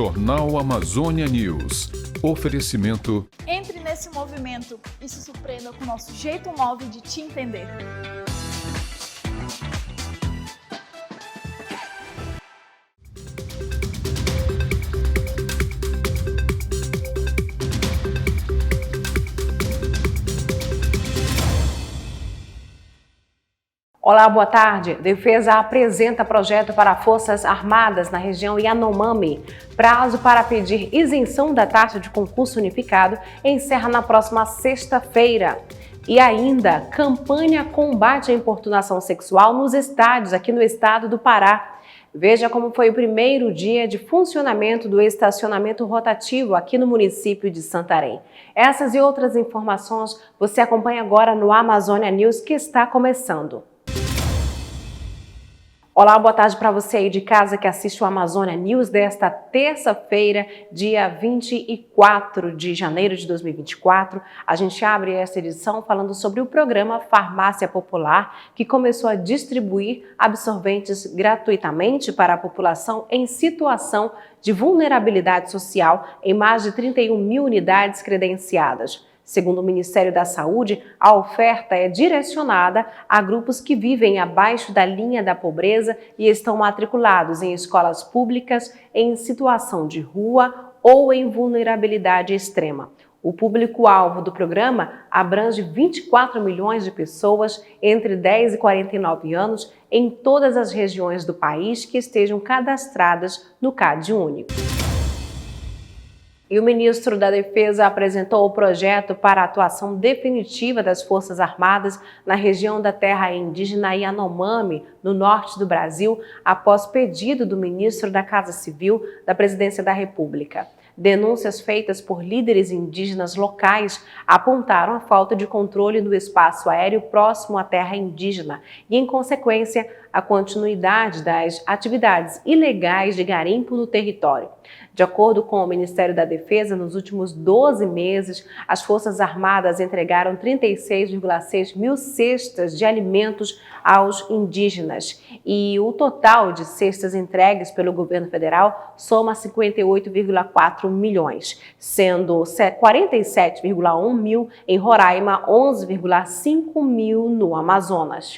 Jornal Amazônia News. Oferecimento. Entre nesse movimento e se surpreenda com o nosso jeito móvel de te entender. Olá, boa tarde. Defesa apresenta projeto para Forças Armadas na região Yanomami. Prazo para pedir isenção da taxa de concurso unificado encerra na próxima sexta-feira. E ainda, campanha combate à importunação sexual nos estádios aqui no estado do Pará. Veja como foi o primeiro dia de funcionamento do estacionamento rotativo aqui no município de Santarém. Essas e outras informações você acompanha agora no Amazônia News, que está começando. Olá, boa tarde para você aí de casa que assiste o Amazônia News desta terça-feira, dia 24 de janeiro de 2024. A gente abre esta edição falando sobre o programa Farmácia Popular, que começou a distribuir absorventes gratuitamente para a população em situação de vulnerabilidade social em mais de 31 mil unidades credenciadas. Segundo o Ministério da Saúde, a oferta é direcionada a grupos que vivem abaixo da linha da pobreza e estão matriculados em escolas públicas em situação de rua ou em vulnerabilidade extrema. O público-alvo do programa abrange 24 milhões de pessoas entre 10 e 49 anos em todas as regiões do país que estejam cadastradas no CAD único. E o ministro da Defesa apresentou o projeto para a atuação definitiva das Forças Armadas na região da terra indígena Yanomami, no norte do Brasil, após pedido do ministro da Casa Civil da Presidência da República. Denúncias feitas por líderes indígenas locais apontaram a falta de controle do espaço aéreo próximo à terra indígena e, em consequência, a continuidade das atividades ilegais de garimpo no território. De acordo com o Ministério da Defesa, nos últimos 12 meses, as Forças Armadas entregaram 36,6 mil cestas de alimentos aos indígenas e o total de cestas entregues pelo governo federal soma 58,4 milhões, sendo 47,1 mil em Roraima, 11,5 mil no Amazonas.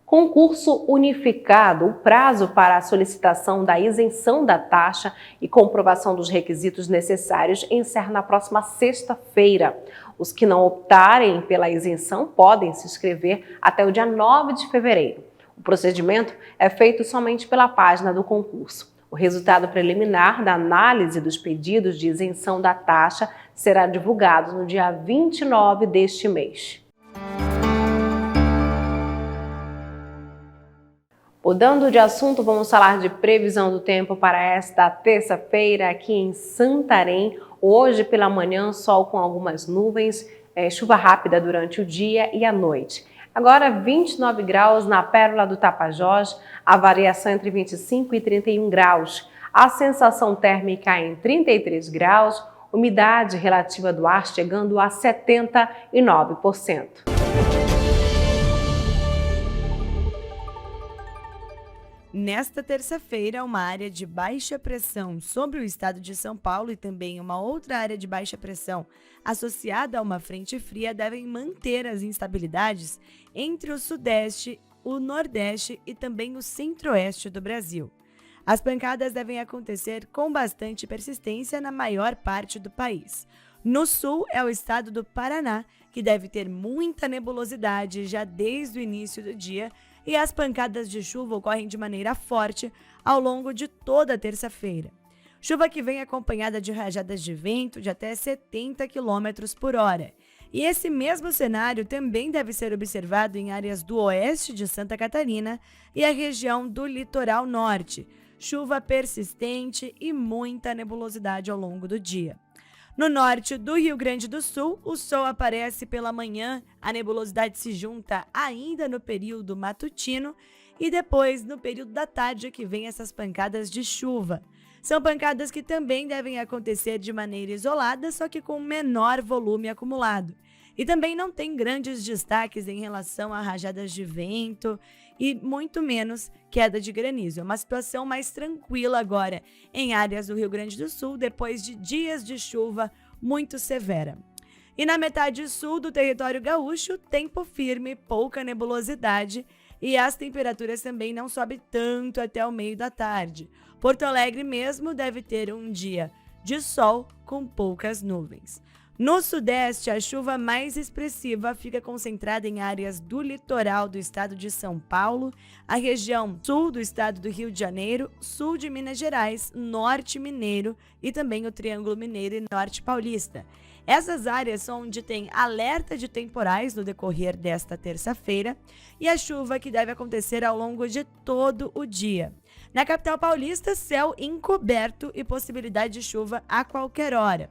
Concurso unificado. O prazo para a solicitação da isenção da taxa e comprovação dos requisitos necessários encerra na próxima sexta-feira. Os que não optarem pela isenção podem se inscrever até o dia 9 de fevereiro. O procedimento é feito somente pela página do concurso. O resultado preliminar da análise dos pedidos de isenção da taxa será divulgado no dia 29 deste mês. Mudando de assunto, vamos falar de previsão do tempo para esta terça-feira aqui em Santarém. Hoje pela manhã, sol com algumas nuvens, chuva rápida durante o dia e a noite. Agora 29 graus na Pérola do Tapajós, a variação entre 25 e 31 graus. A sensação térmica em 33 graus, umidade relativa do ar chegando a 79%. Nesta terça-feira, uma área de baixa pressão sobre o estado de São Paulo e também uma outra área de baixa pressão associada a uma frente fria devem manter as instabilidades entre o sudeste, o nordeste e também o centro-oeste do Brasil. As pancadas devem acontecer com bastante persistência na maior parte do país. No sul é o estado do Paraná, que deve ter muita nebulosidade já desde o início do dia, e as pancadas de chuva ocorrem de maneira forte ao longo de toda a terça-feira. Chuva que vem acompanhada de rajadas de vento de até 70 km por hora. E esse mesmo cenário também deve ser observado em áreas do oeste de Santa Catarina e a região do litoral norte. Chuva persistente e muita nebulosidade ao longo do dia. No norte do Rio Grande do Sul, o sol aparece pela manhã, a nebulosidade se junta ainda no período matutino e depois no período da tarde que vem essas pancadas de chuva. São pancadas que também devem acontecer de maneira isolada, só que com menor volume acumulado. E também não tem grandes destaques em relação a rajadas de vento e muito menos queda de granizo. É uma situação mais tranquila agora em áreas do Rio Grande do Sul, depois de dias de chuva muito severa. E na metade sul do território gaúcho, tempo firme, pouca nebulosidade e as temperaturas também não sobem tanto até o meio da tarde. Porto Alegre mesmo deve ter um dia de sol com poucas nuvens. No sudeste, a chuva mais expressiva fica concentrada em áreas do litoral do estado de São Paulo, a região sul do estado do Rio de Janeiro, sul de Minas Gerais, norte mineiro e também o Triângulo Mineiro e norte paulista. Essas áreas são onde tem alerta de temporais no decorrer desta terça-feira e a chuva que deve acontecer ao longo de todo o dia. Na capital paulista, céu encoberto e possibilidade de chuva a qualquer hora.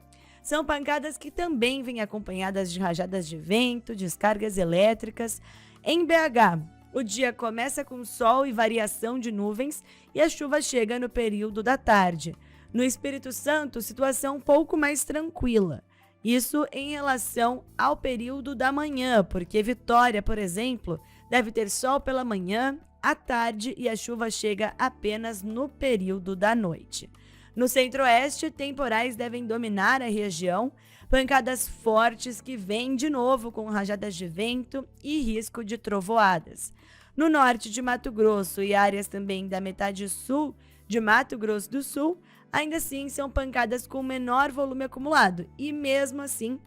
São pancadas que também vêm acompanhadas de rajadas de vento, descargas elétricas. Em BH, o dia começa com sol e variação de nuvens e a chuva chega no período da tarde. No Espírito Santo, situação um pouco mais tranquila. Isso em relação ao período da manhã, porque Vitória, por exemplo, deve ter sol pela manhã, à tarde e a chuva chega apenas no período da noite. No centro-oeste, temporais devem dominar a região, pancadas fortes que vêm de novo com rajadas de vento e risco de trovoadas. No norte de Mato Grosso e áreas também da metade sul de Mato Grosso do Sul, ainda assim são pancadas com menor volume acumulado e mesmo assim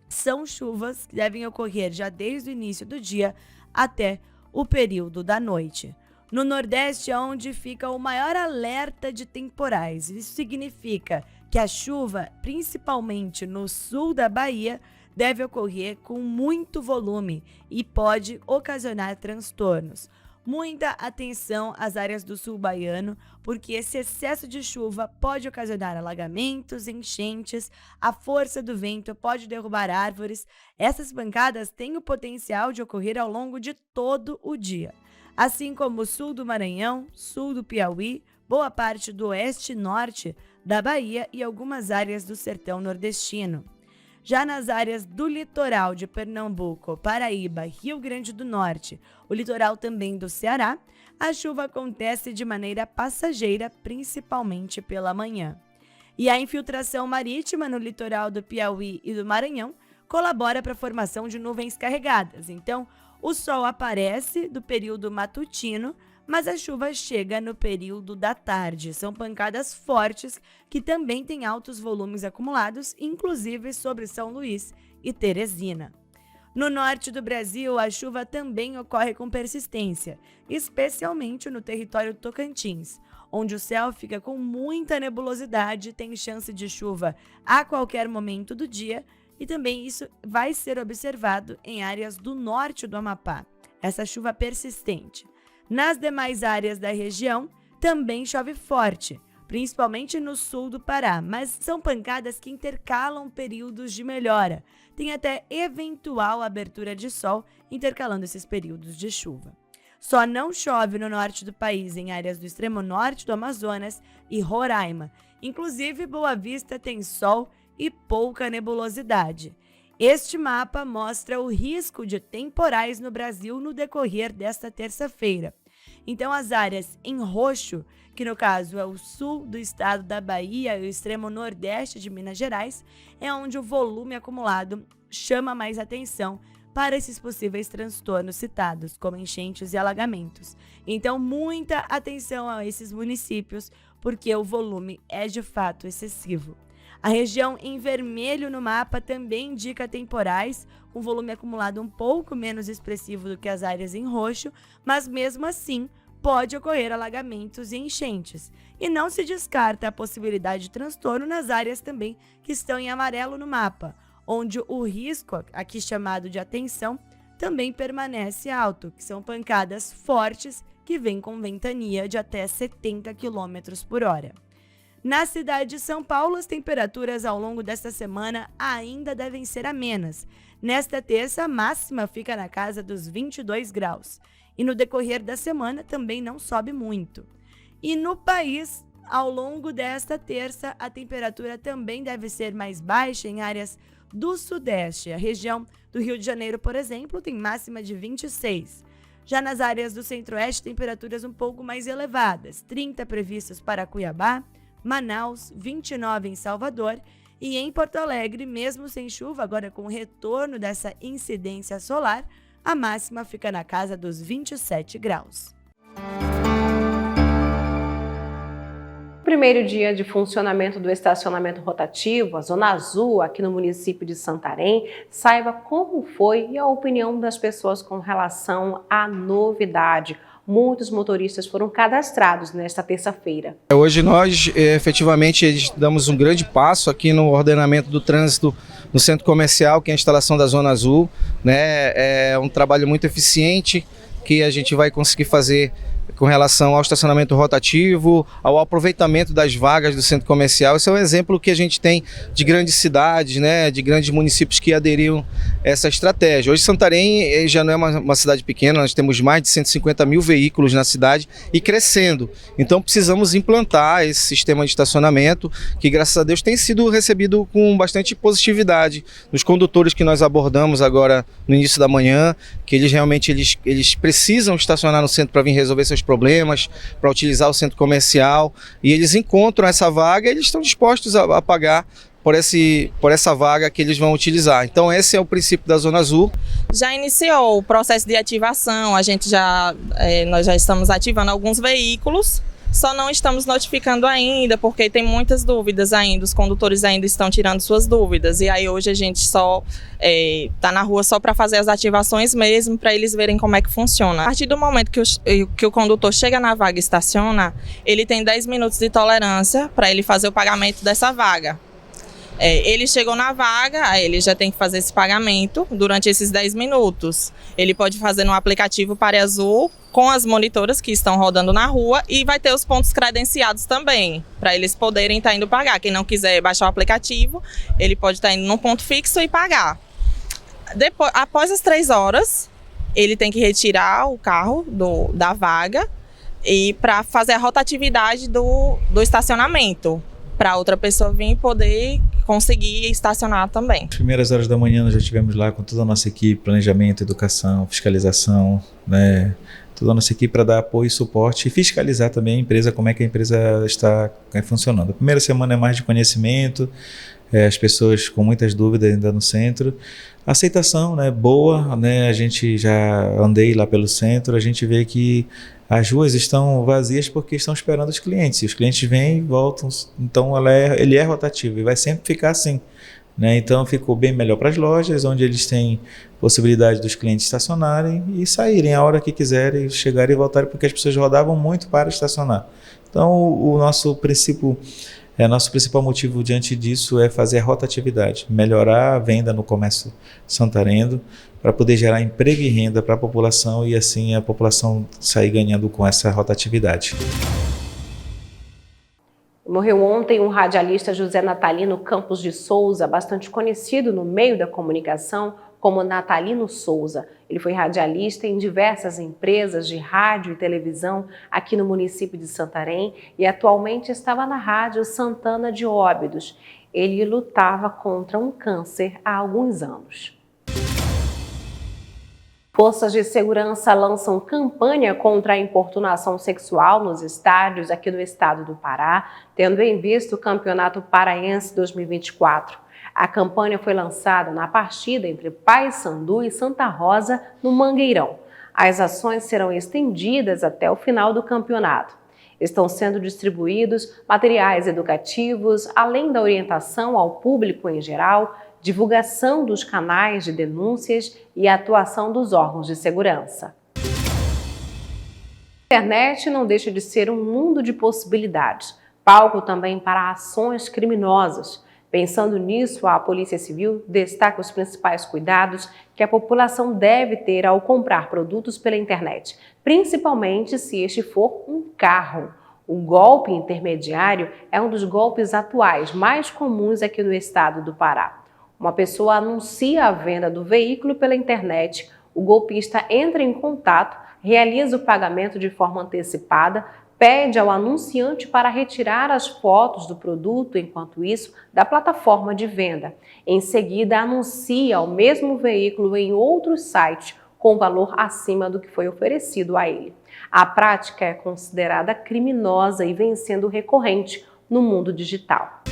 são chuvas que devem ocorrer já desde o início do dia até o período da noite. No Nordeste é onde fica o maior alerta de temporais. Isso significa que a chuva, principalmente no sul da Bahia, deve ocorrer com muito volume e pode ocasionar transtornos. Muita atenção às áreas do sul baiano, porque esse excesso de chuva pode ocasionar alagamentos, enchentes, a força do vento pode derrubar árvores. Essas pancadas têm o potencial de ocorrer ao longo de todo o dia. Assim como o sul do Maranhão, sul do Piauí, boa parte do oeste e norte da Bahia e algumas áreas do sertão nordestino. Já nas áreas do litoral de Pernambuco, Paraíba, Rio Grande do Norte, o litoral também do Ceará, a chuva acontece de maneira passageira, principalmente pela manhã. E a infiltração marítima no litoral do Piauí e do Maranhão colabora para a formação de nuvens carregadas. Então, o sol aparece do período matutino, mas a chuva chega no período da tarde. São pancadas fortes que também têm altos volumes acumulados, inclusive sobre São Luís e Teresina. No norte do Brasil, a chuva também ocorre com persistência, especialmente no território Tocantins, onde o céu fica com muita nebulosidade, tem chance de chuva a qualquer momento do dia, e também isso vai ser observado em áreas do norte do Amapá, essa chuva persistente. Nas demais áreas da região, também chove forte, principalmente no sul do Pará, mas são pancadas que intercalam períodos de melhora. Tem até eventual abertura de sol intercalando esses períodos de chuva. Só não chove no norte do país, em áreas do extremo norte do Amazonas e Roraima. Inclusive, Boa Vista tem sol e pouca nebulosidade. Este mapa mostra o risco de temporais no Brasil no decorrer desta terça-feira. Então, as áreas em roxo, que no caso é o sul do estado da Bahia e o extremo nordeste de Minas Gerais, é onde o volume acumulado chama mais atenção para esses possíveis transtornos citados, como enchentes e alagamentos. Então, muita atenção a esses municípios, porque o volume é de fato excessivo. A região em vermelho no mapa também indica temporais, com volume acumulado um pouco menos expressivo do que as áreas em roxo, mas mesmo assim pode ocorrer alagamentos e enchentes. E não se descarta a possibilidade de transtorno nas áreas também que estão em amarelo no mapa, onde o risco, aqui chamado de atenção, também permanece alto, que são pancadas fortes que vêm com ventania de até 70 km por hora. Na cidade de São Paulo, as temperaturas ao longo desta semana ainda devem ser amenas. Nesta terça, a máxima fica na casa dos 22 graus. E no decorrer da semana também não sobe muito. E no país, ao longo desta terça, a temperatura também deve ser mais baixa em áreas do sudeste. A região do Rio de Janeiro, por exemplo, tem máxima de 26. Já nas áreas do Centro-Oeste, temperaturas um pouco mais elevadas, 30 previstos para Cuiabá, Manaus, 29 em Salvador e em Porto Alegre, mesmo sem chuva, agora com o retorno dessa incidência solar, a máxima fica na casa dos 27 graus. Primeiro dia de funcionamento do estacionamento rotativo, a Zona Azul, aqui no município de Santarém, saiba como foi e a opinião das pessoas com relação à novidade. Muitos motoristas foram cadastrados nesta terça-feira. Hoje nós efetivamente damos um grande passo aqui no ordenamento do trânsito no centro comercial, que é a instalação da Zona Azul, né? É um trabalho muito eficiente que a gente vai conseguir fazer com relação ao estacionamento rotativo, ao aproveitamento das vagas do centro comercial. Esse é um exemplo que a gente tem de grandes cidades, né, de grandes municípios que aderiram a essa estratégia. Hoje Santarém já não é uma cidade pequena, nós temos mais de 150 mil veículos na cidade e crescendo. Então precisamos implantar esse sistema de estacionamento que, graças a Deus, tem sido recebido com bastante positividade nos condutores que nós abordamos agora no início da manhã, que eles realmente eles precisam estacionar no centro para vir resolver seus problemas, para utilizar o centro comercial, e eles encontram essa vaga e eles estão dispostos a pagar por essa vaga que eles vão utilizar. Então esse é o princípio da Zona Azul. Já iniciou o processo de ativação, nós já estamos ativando alguns veículos, só não estamos notificando ainda, porque tem muitas dúvidas ainda, os condutores ainda estão tirando suas dúvidas, e aí hoje a gente só está na rua só para fazer as ativações mesmo, para eles verem como é que funciona. A partir do momento que o condutor chega na vaga e estaciona, ele tem 10 minutos de tolerância para ele fazer o pagamento dessa vaga. Ele chegou na vaga, aí ele já tem que fazer esse pagamento durante esses 10 minutos. Ele pode fazer no aplicativo Pare Azul, com as monitoras que estão rodando na rua, e vai ter os pontos credenciados também, para eles poderem estar indo pagar. Quem não quiser baixar o aplicativo, ele pode estar indo num ponto fixo e pagar. Após as 3 horas, ele tem que retirar o carro da vaga e para fazer a rotatividade do estacionamento, para outra pessoa vir e poder conseguir estacionar também. Nas primeiras horas da manhã nós já estivemos lá com toda a nossa equipe, planejamento, educação, fiscalização, né? Toda a nossa equipe para dar apoio e suporte e fiscalizar também a empresa, como é que a empresa está funcionando. A primeira semana é mais de conhecimento, as pessoas com muitas dúvidas ainda no centro. A aceitação, né, boa, né? A gente já andei lá pelo centro, a gente vê que as ruas estão vazias porque estão esperando os clientes. E os clientes vêm e voltam, então ele é rotativo e vai sempre ficar assim, né? Então ficou bem melhor para as lojas, onde eles têm possibilidade dos clientes estacionarem e saírem a hora que quiserem, chegarem e voltarem, porque as pessoas rodavam muito para estacionar. Então o nosso principal motivo diante disso é fazer a rotatividade, melhorar a venda no comércio santareno, para poder gerar emprego e renda para a população e assim a população sair ganhando com essa rotatividade. Morreu ontem o radialista José Natalino Campos de Souza, bastante conhecido no meio da comunicação como Natalino Souza. Ele foi radialista em diversas empresas de rádio e televisão aqui no município de Santarém e atualmente estava na Rádio Santana de Óbidos. Ele lutava contra um câncer há alguns anos. Forças de segurança lançam campanha contra a importunação sexual nos estádios aqui do estado do Pará, tendo em vista o Campeonato Paraense 2024. A campanha foi lançada na partida entre Paysandu e Santa Rosa, no Mangueirão. As ações serão estendidas até o final do campeonato. Estão sendo distribuídos materiais educativos, além da orientação ao público em geral, divulgação dos canais de denúncias e atuação dos órgãos de segurança. A internet não deixa de ser um mundo de possibilidades, palco também para ações criminosas. Pensando nisso, a Polícia Civil destaca os principais cuidados que a população deve ter ao comprar produtos pela internet, principalmente se este for um carro. O golpe intermediário é um dos golpes atuais mais comuns aqui no estado do Pará. Uma pessoa anuncia a venda do veículo pela internet, o golpista entra em contato, realiza o pagamento de forma antecipada, pede ao anunciante para retirar as fotos do produto, enquanto isso, da plataforma de venda. Em seguida, anuncia o mesmo veículo em outros sites, com valor acima do que foi oferecido a ele. A prática é considerada criminosa e vem sendo recorrente no mundo digital.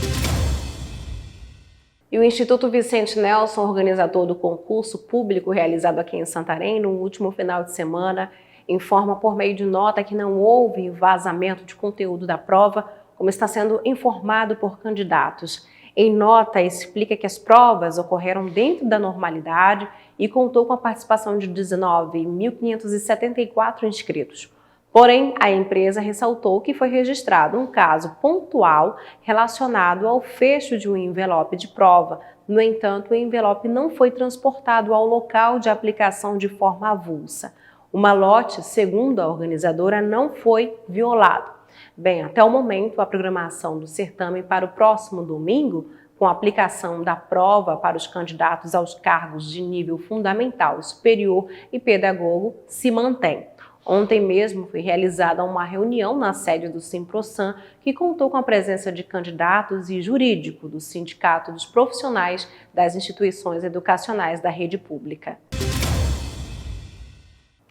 E o Instituto Vicente Nelson, organizador do concurso público realizado aqui em Santarém no último final de semana, informa por meio de nota que não houve vazamento de conteúdo da prova, como está sendo informado por candidatos. Em nota, explica que as provas ocorreram dentro da normalidade e contou com a participação de 19.574 inscritos. Porém, a empresa ressaltou que foi registrado um caso pontual relacionado ao fecho de um envelope de prova. No entanto, o envelope não foi transportado ao local de aplicação de forma avulsa. O malote, segundo a organizadora, não foi violado. Bem, até o momento, a programação do certame para o próximo domingo, com a aplicação da prova para os candidatos aos cargos de nível fundamental, superior e pedagogo, se mantém. Ontem mesmo foi realizada uma reunião na sede do Simprosan, que contou com a presença de candidatos e jurídico do Sindicato dos Profissionais das Instituições Educacionais da Rede Pública.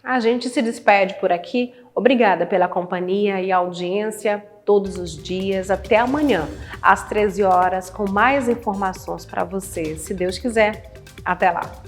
A gente se despede por aqui. Obrigada pela companhia e audiência todos os dias. Até amanhã, às 13 horas, com mais informações para você. Se Deus quiser, até lá!